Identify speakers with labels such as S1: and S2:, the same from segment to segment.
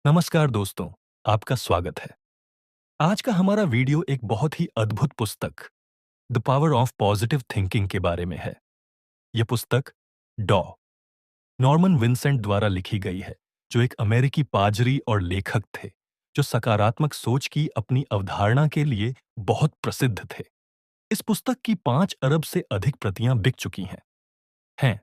S1: नमस्कार दोस्तों, आपका स्वागत है। आज का हमारा वीडियो एक बहुत ही अद्भुत पुस्तक the power of positive thinking के बारे में है। यह पुस्तक डॉ. नॉर्मन विंसेंट द्वारा लिखी गई है, जो एक अमेरिकी पादरी और लेखक थे, जो सकारात्मक सोच की अपनी अवधारणा के लिए बहुत प्रसिद्ध थे। इस पुस्तक की 5 अरब से अधिक प्रतियां बिक चुकी हैं,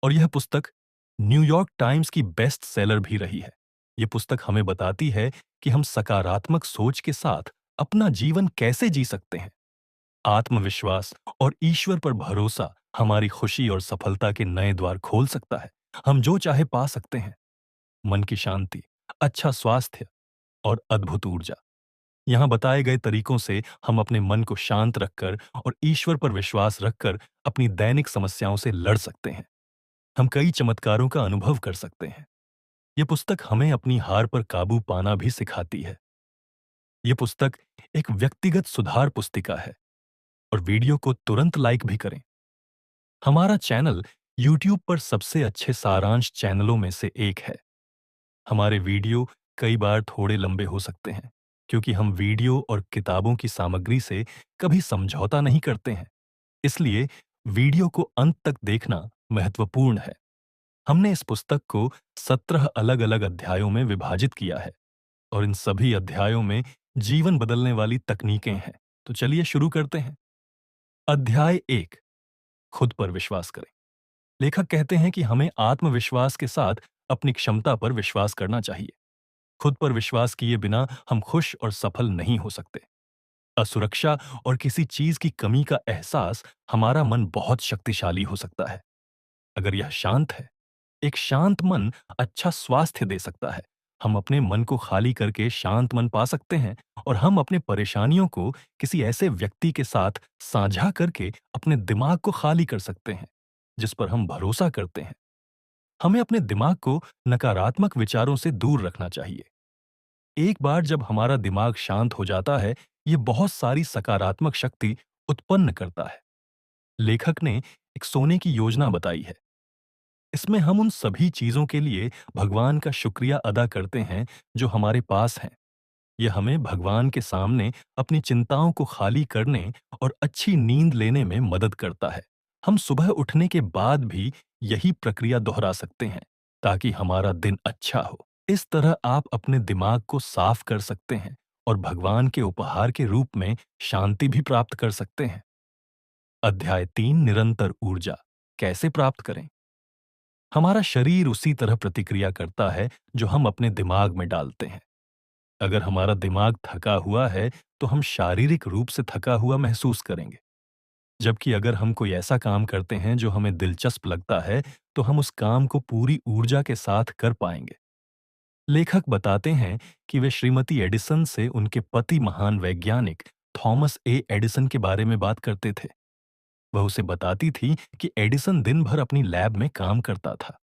S1: और यह पुस्तक न्यूयॉर्क टाइम्स की बेस्ट सेलर भी रही है। यह पुस्तक हमें बताती है कि हम सकारात्मक सोच के साथ अपना जीवन कैसे जी सकते हैं। आत्मविश्वास और ईश्वर पर भरोसा हमारी खुशी और सफलता के नए द्वार खोल सकता है। हम जो चाहे पा सकते हैं। मन की शांति, अच्छा स्वास्थ्य और अद्भुत ऊर्जा। यहाँ बताए गए तरीकों से हम अपने मन को शांत रखकर और ईश्वर पर विश्वास रखकर अपनी दैनिक समस्याओं से लड़ सकते हैं। हम कई चमत्कारों का अनुभव कर सकते हैं। यह पुस्तक हमें अपनी हार पर काबू पाना भी सिखाती है। यह पुस्तक एक व्यक्तिगत सुधार पुस्तिका है, और वीडियो को तुरंत लाइक भी करें। हमारा चैनल YouTube पर सबसे अच्छे सारांश चैनलों में से एक है। हमारे वीडियो कई बार थोड़े लंबे हो सकते हैं, क्योंकि हम वीडियो और किताबों की सामग्री से कभी समझौता नहीं करते हैं। इसलिए वीडियो को अंत तक देखना महत्वपूर्ण है। हमने इस पुस्तक को 17 अलग-अलग अध्यायों में विभाजित किया है, और इन सभी अध्यायों में जीवन बदलने वाली तकनीकें हैं। तो चलिए शुरू करते हैं। अध्याय 1, खुद पर विश्वास करें। लेखक कहते हैं कि हमें आत्मविश्वास के साथ अपनी क्षमता पर विश्वास करना चाहिए। खुद पर विश्वास किए बिना हम खुश और सफल नहीं हो सकते। असुरक्षा और किसी चीज की कमी का एहसास हमारा मन बहुत शक्तिशाली हो सकता है। अगर यह शांत है, एक शांत मन अच्छा स्वास्थ्य दे सकता है। हम अपने मन को खाली करके शांत मन पा सकते हैं, और हम अपने परेशानियों को किसी ऐसे व्यक्ति के साथ साझा करके अपने दिमाग को खाली कर सकते हैं, जिस पर हम भरोसा करते हैं। हमें अपने दिमाग को नकारात्मक विचारों से दूर रखना चाहिए। एक बार जब हमारा दिमाग शांत हो जाता है, ये बहुत सारी सकारात्मक शक्ति उत्पन्न करता है। लेखक ने एक सोने की योजना बताई है। इसमें हम उन सभी चीजों के लिए भगवान का शुक्रिया अदा करते हैं जो हमारे पास हैं। यह हमें भगवान के सामने अपनी चिंताओं को खाली करने और अच्छी नींद लेने में मदद करता है। हम सुबह उठने के बाद भी यही प्रक्रिया दोहरा सकते हैं, ताकि हमारा दिन अच्छा हो। इस तरह आप अपने दिमाग को साफ कर सकते हैं, और भगवान के उपहार के रूप में शांति भी प्राप्त कर सकते हैं। अध्याय 3, निरंतर ऊर्जा कैसे प्राप्त करें। हमारा शरीर उसी तरह प्रतिक्रिया करता है जो हम अपने दिमाग में डालते हैं। अगर हमारा दिमाग थका हुआ है, तो हम शारीरिक रूप से थका हुआ महसूस करेंगे। जबकि अगर हम कोई ऐसा काम करते हैं जो हमें दिलचस्प लगता है, तो हम उस काम को पूरी ऊर्जा के साथ कर पाएंगे। लेखक बताते हैं कि वे श्रीमती एडिसन से उनके पति महान वैज्ञानिक थॉमस ए एडिसन के बारे में बात करते थे। वह उसे बताती थी कि एडिसन दिन भर अपनी लैब में काम करता था।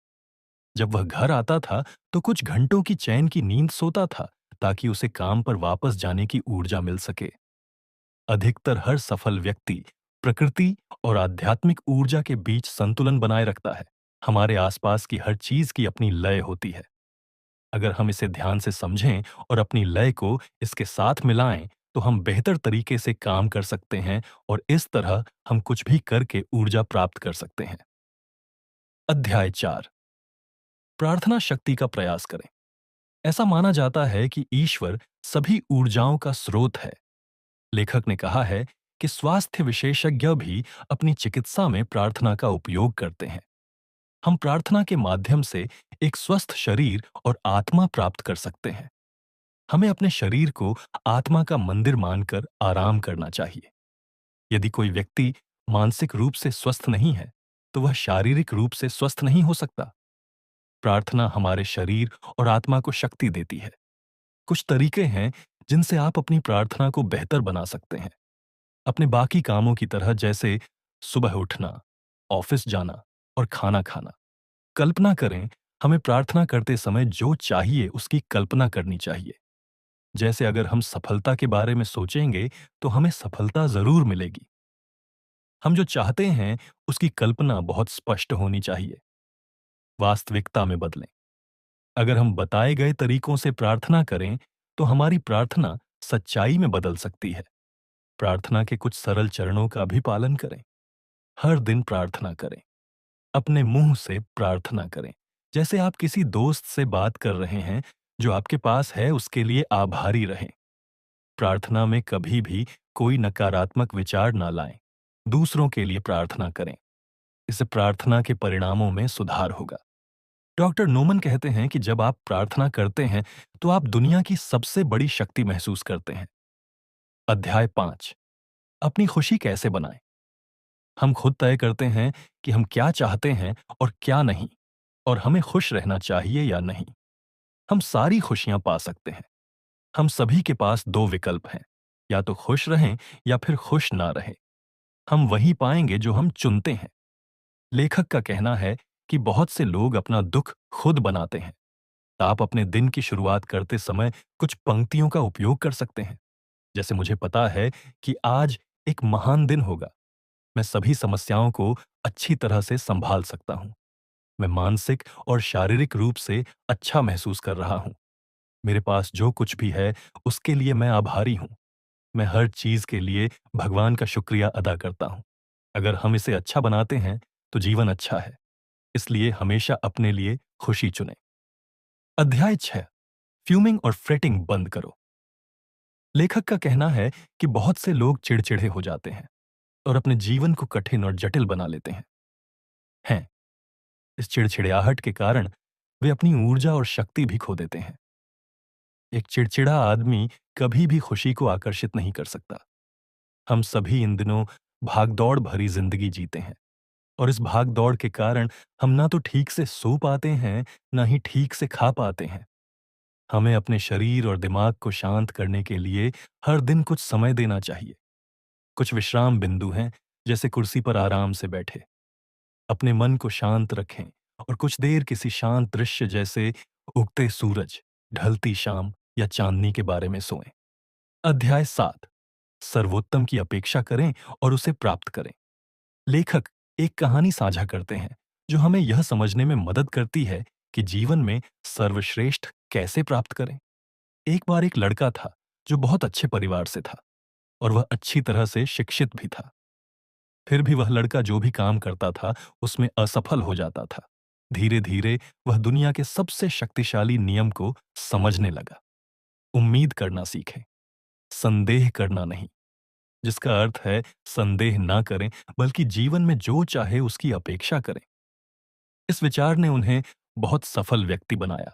S1: जब वह घर आता था, तो कुछ घंटों की चैन की नींद सोता था, ताकि उसे काम पर वापस जाने की ऊर्जा मिल सके। अधिकतर हर सफल व्यक्ति प्रकृति और आध्यात्मिक ऊर्जा के बीच संतुलन बनाए रखता है। हमारे आसपास की हर चीज की अपनी लय होती है। अगर हम इसे ध्यान से समझें और अपनी लय को इसके साथ मिलाएं, तो हम बेहतर तरीके से काम कर सकते हैं, और इस तरह हम कुछ भी करके ऊर्जा प्राप्त कर सकते हैं। अध्याय 4, प्रार्थना शक्ति का प्रयास करें। ऐसा माना जाता है कि ईश्वर सभी ऊर्जाओं का स्रोत है। लेखक ने कहा है कि स्वास्थ्य विशेषज्ञ भी अपनी चिकित्सा में प्रार्थना का उपयोग करते हैं। हम प्रार्थना के माध्यम से एक स्वस्थ शरीर और आत्मा प्राप्त कर सकते हैं। हमें अपने शरीर को आत्मा का मंदिर मानकर आराम करना चाहिए। यदि कोई व्यक्ति मानसिक रूप से स्वस्थ नहीं है, तो वह शारीरिक रूप से स्वस्थ नहीं हो सकता। प्रार्थना हमारे शरीर और आत्मा को शक्ति देती है। कुछ तरीके हैं जिनसे आप अपनी प्रार्थना को बेहतर बना सकते हैं। अपने बाकी कामों की तरह, जैसे सुबह उठना, ऑफिस जाना और खाना खाना। कल्पना करें, हमें प्रार्थना करते समय जो चाहिए उसकी कल्पना करनी चाहिए। जैसे अगर हम सफलता के बारे में सोचेंगे, तो हमें सफलता जरूर मिलेगी। हम जो चाहते हैं उसकी कल्पना बहुत स्पष्ट होनी चाहिए। वास्तविकता में बदलें। अगर हम बताए गए तरीकों से प्रार्थना करें, तो हमारी प्रार्थना सच्चाई में बदल सकती है। प्रार्थना के कुछ सरल चरणों का भी पालन करें। हर दिन प्रार्थना करें। अपने मुंह से प्रार्थना करें। जैसे आप किसी दोस्त से बात कर रहे हैं, जो आपके पास है उसके लिए आभारी रहें। प्रार्थना में कभी भी कोई नकारात्मक विचार ना लाएं। दूसरों के लिए प्रार्थना करें। इससे प्रार्थना के परिणामों में सुधार होगा। डॉक्टर नोमन कहते हैं कि जब आप प्रार्थना करते हैं, तो आप दुनिया की सबसे बड़ी शक्ति महसूस करते हैं। अध्याय 5। अपनी खुशी कैसे बनाएं? हम खुद तय करते हैं कि हम क्या चाहते हैं और क्या नहीं, और हमें खुश रहना चाहिए या नहीं। हम सारी खुशियां पा सकते हैं। हम सभी के पास दो विकल्प हैं, या तो खुश रहें या फिर खुश ना रहें। हम वही पाएंगे जो हम चुनते हैं। लेखक का कहना है कि बहुत से लोग अपना दुख खुद बनाते हैं। आप अपने दिन की शुरुआत करते समय कुछ पंक्तियों का उपयोग कर सकते हैं। जैसे, मुझे पता है कि आज एक महान दिन होगा। मैं सभी समस्याओं को अच्छी तरह से संभाल सकता हूं। मैं मानसिक और शारीरिक रूप से अच्छा महसूस कर रहा हूं। मेरे पास जो कुछ भी है, उसके लिए मैं आभारी हूं। मैं हर चीज के लिए भगवान का शुक्रिया अदा करता हूं। अगर हम इसे अच्छा बनाते हैं, तो जीवन अच्छा है। इसलिए हमेशा अपने लिए खुशी चुनें। अध्याय 6। फ्यूमिंग और फ्रेटिंग बंद करो। लेखक का कहना है कि बहुत से लोग चिड़चिड़े हो जाते हैं और अपने जीवन को कठिन और जटिल बना लेते हैं। इस चिड़चिड़ाहट के कारण वे अपनी ऊर्जा और शक्ति भी खो देते हैं। एक चिड़चिड़ा आदमी कभी भी खुशी को आकर्षित नहीं कर सकता। हम सभी इन दिनों भागदौड़ भरी जिंदगी जीते हैं, और इस भागदौड़ के कारण हम ना तो ठीक से सो पाते हैं, ना ही ठीक से खा पाते हैं। हमें अपने शरीर और दिमाग को शांत करने के लिए हर दिन कुछ समय देना चाहिए। कुछ विश्राम बिंदु हैं, जैसे कुर्सी पर आराम से बैठे, अपने मन को शांत रखें और कुछ देर किसी शांत दृश्य जैसे उगते सूरज, ढलती शाम या चांदनी के बारे में सोएं। अध्याय 7। सर्वोत्तम की अपेक्षा करें और उसे प्राप्त करें। लेखक एक कहानी साझा करते हैं, जो हमें यह समझने में मदद करती है कि जीवन में सर्वश्रेष्ठ कैसे प्राप्त करें। एक बार एक लड़का था, जो बहुत अच्छे परिवार से था, और वह अच्छी तरह से शिक्षित भी था। फिर भी वह लड़का जो भी काम करता था, उसमें असफल हो जाता था। धीरे धीरे वह दुनिया के सबसे शक्तिशाली नियम को समझने लगा। उम्मीद करना सीखें, संदेह करना नहीं, जिसका अर्थ है संदेह ना करें, बल्कि जीवन में जो चाहे उसकी अपेक्षा करें। इस विचार ने उन्हें बहुत सफल व्यक्ति बनाया।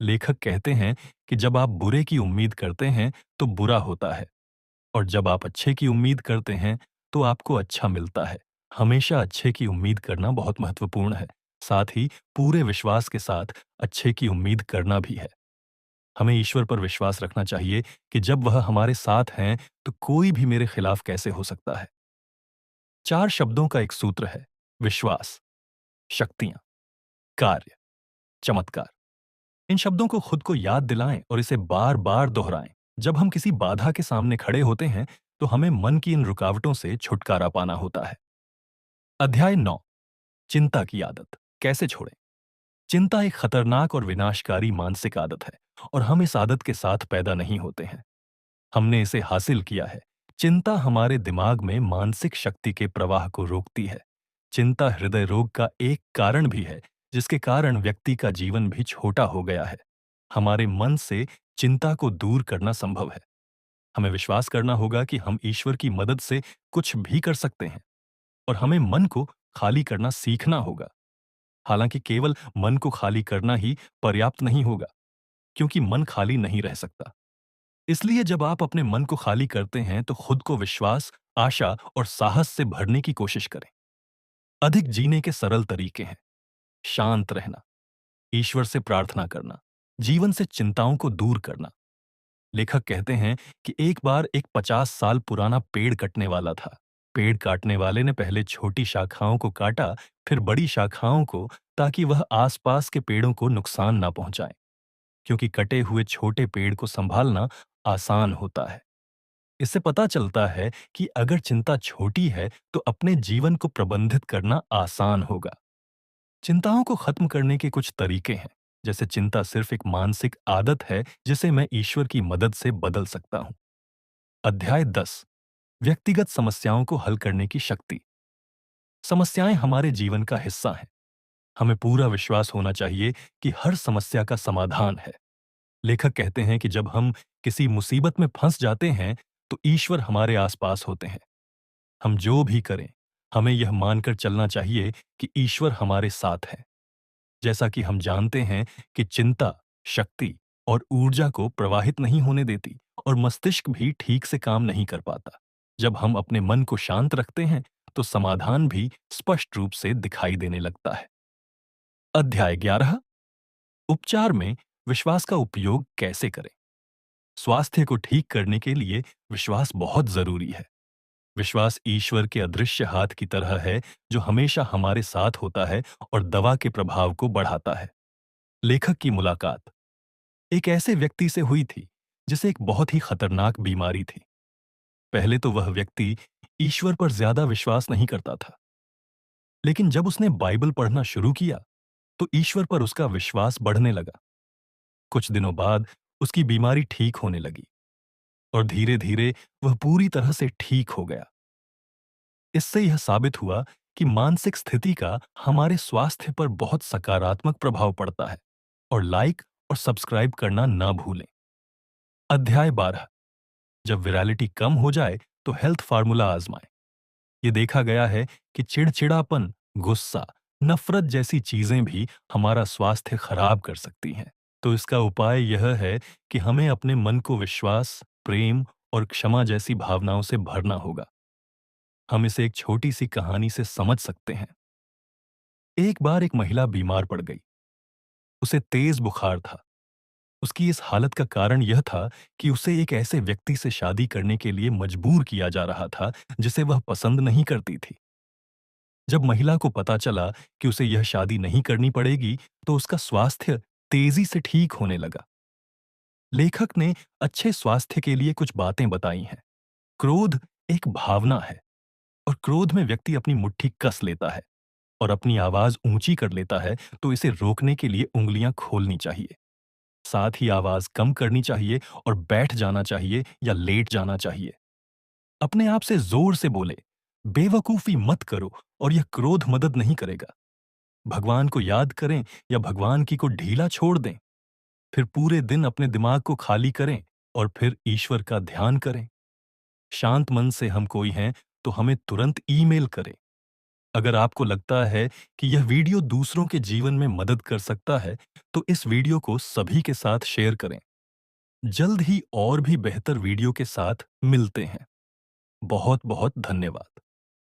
S1: लेखक कहते हैं कि जब आप बुरे की उम्मीद करते हैं, तो बुरा होता है, और जब आप अच्छे की उम्मीद करते हैं, तो आपको अच्छा मिलता है। हमेशा अच्छे की उम्मीद करना बहुत महत्वपूर्ण है। साथ ही पूरे विश्वास के साथ अच्छे की उम्मीद करना भी है। हमें ईश्वर पर विश्वास रखना चाहिए कि जब वह हमारे साथ हैं, तो कोई भी मेरे खिलाफ कैसे हो सकता है। 4 शब्दों का एक सूत्र है: विश्वास, शक्तियां, कार्य, चमत्कार। इन शब्दों को खुद को याद दिलाएं और इसे बार बार दोहराएं। जब हम किसी बाधा के सामने खड़े होते हैं, तो हमें मन की इन रुकावटों से छुटकारा पाना होता है। अध्याय 9। चिंता की आदत कैसे छोड़ें। चिंता एक खतरनाक और विनाशकारी मानसिक आदत है, और हम इस आदत के साथ पैदा नहीं होते हैं। हमने इसे हासिल किया है। चिंता हमारे दिमाग में मानसिक शक्ति के प्रवाह को रोकती है। चिंता हृदय रोग का एक कारण भी है, जिसके कारण व्यक्ति का जीवन भी छोटा हो गया है। हमारे मन से चिंता को दूर करना संभव है। हमें विश्वास करना होगा कि हम ईश्वर की मदद से कुछ भी कर सकते हैं, और हमें मन को खाली करना सीखना होगा। हालांकि केवल मन को खाली करना ही पर्याप्त नहीं होगा, क्योंकि मन खाली नहीं रह सकता। इसलिए जब आप अपने मन को खाली करते हैं, तो खुद को विश्वास, आशा और साहस से भरने की कोशिश करें। अधिक जीने के सरल तरीके हैं: शांत रहना, ईश्वर से प्रार्थना करना, जीवन से चिंताओं को दूर करना। लेखक कहते हैं कि एक बार एक 50 साल पुराना पेड़ कटने वाला था। पेड़ काटने वाले ने पहले छोटी शाखाओं को काटा, फिर बड़ी शाखाओं को, ताकि वह आसपास के पेड़ों को नुकसान ना पहुंचाए। क्योंकि कटे हुए छोटे पेड़ को संभालना आसान होता है। इससे पता चलता है कि अगर चिंता छोटी है, तो अपने जीवन को प्रबंधित करना आसान होगा। चिंताओं को खत्म करने के कुछ तरीके हैं। जैसे चिंता सिर्फ एक मानसिक आदत है जिसे मैं ईश्वर की मदद से बदल सकता हूं। अध्याय 10। व्यक्तिगत समस्याओं को हल करने की शक्ति। समस्याएं हमारे जीवन का हिस्सा हैं। हमें पूरा विश्वास होना चाहिए कि हर समस्या का समाधान है। लेखक कहते हैं कि जब हम किसी मुसीबत में फंस जाते हैं तो ईश्वर हमारे आसपास होते हैं। हम जो भी करें, हमें यह मानकर चलना चाहिए कि ईश्वर हमारे साथ है। जैसा कि हम जानते हैं कि चिंता शक्ति और ऊर्जा को प्रवाहित नहीं होने देती और मस्तिष्क भी ठीक से काम नहीं कर पाता। जब हम अपने मन को शांत रखते हैं तो समाधान भी स्पष्ट रूप से दिखाई देने लगता है। अध्याय 11। उपचार में विश्वास का उपयोग कैसे करें। स्वास्थ्य को ठीक करने के लिए विश्वास बहुत जरूरी है। विश्वास ईश्वर के अदृश्य हाथ की तरह है जो हमेशा हमारे साथ होता है और दवा के प्रभाव को बढ़ाता है। लेखक की मुलाकात एक ऐसे व्यक्ति से हुई थी जिसे एक बहुत ही खतरनाक बीमारी थी। पहले तो वह व्यक्ति ईश्वर पर ज्यादा विश्वास नहीं करता था, लेकिन जब उसने बाइबल पढ़ना शुरू किया तो ईश्वर पर उसका विश्वास बढ़ने लगा। कुछ दिनों बाद उसकी बीमारी ठीक होने लगी और धीरे धीरे वह पूरी तरह से ठीक हो गया। इससे यह साबित हुआ कि मानसिक स्थिति का हमारे स्वास्थ्य पर बहुत सकारात्मक प्रभाव पड़ता है। और लाइक और सब्सक्राइब करना ना भूलें। अध्याय 12। जब विरैलिटी कम हो जाए तो हेल्थ फार्मूला आजमाएं। ये देखा गया है कि चिड़चिड़ापन, गुस्सा, नफरत जैसी चीजें भी हमारा स्वास्थ्य खराब कर सकती हैं। तो इसका उपाय यह है कि हमें अपने मन को विश्वास, प्रेम और क्षमा जैसी भावनाओं से भरना होगा। हम इसे एक छोटी सी कहानी से समझ सकते हैं। एक बार एक महिला बीमार पड़ गई। उसे तेज बुखार था। उसकी इस हालत का कारण यह था कि उसे एक ऐसे व्यक्ति से शादी करने के लिए मजबूर किया जा रहा था जिसे वह पसंद नहीं करती थी। जब महिला को पता चला कि उसे यह शादी नहीं करनी पड़ेगी तो उसका स्वास्थ्य तेजी से ठीक होने लगा। लेखक ने अच्छे स्वास्थ्य के लिए कुछ बातें बताई हैं। क्रोध एक भावना है और क्रोध में व्यक्ति अपनी मुट्ठी कस लेता है और अपनी आवाज ऊंची कर लेता है, तो इसे रोकने के लिए उंगलियां खोलनी चाहिए। साथ ही आवाज कम करनी चाहिए और बैठ जाना चाहिए या लेट जाना चाहिए। अपने आप से जोर से बोले, बेवकूफी मत करो, और यह क्रोध मदद नहीं करेगा। भगवान को याद करें या भगवान की को ढीला छोड़ दें। फिर पूरे दिन अपने दिमाग को खाली करें और फिर ईश्वर का ध्यान करें। शांत मन से हम कोई हैं तो हमें तुरंत ईमेल करें। अगर आपको लगता है कि यह वीडियो दूसरों के जीवन में मदद कर सकता है तो इस वीडियो को सभी के साथ शेयर करें। जल्द ही और भी बेहतर वीडियो के साथ मिलते हैं। बहुत बहुत धन्यवाद।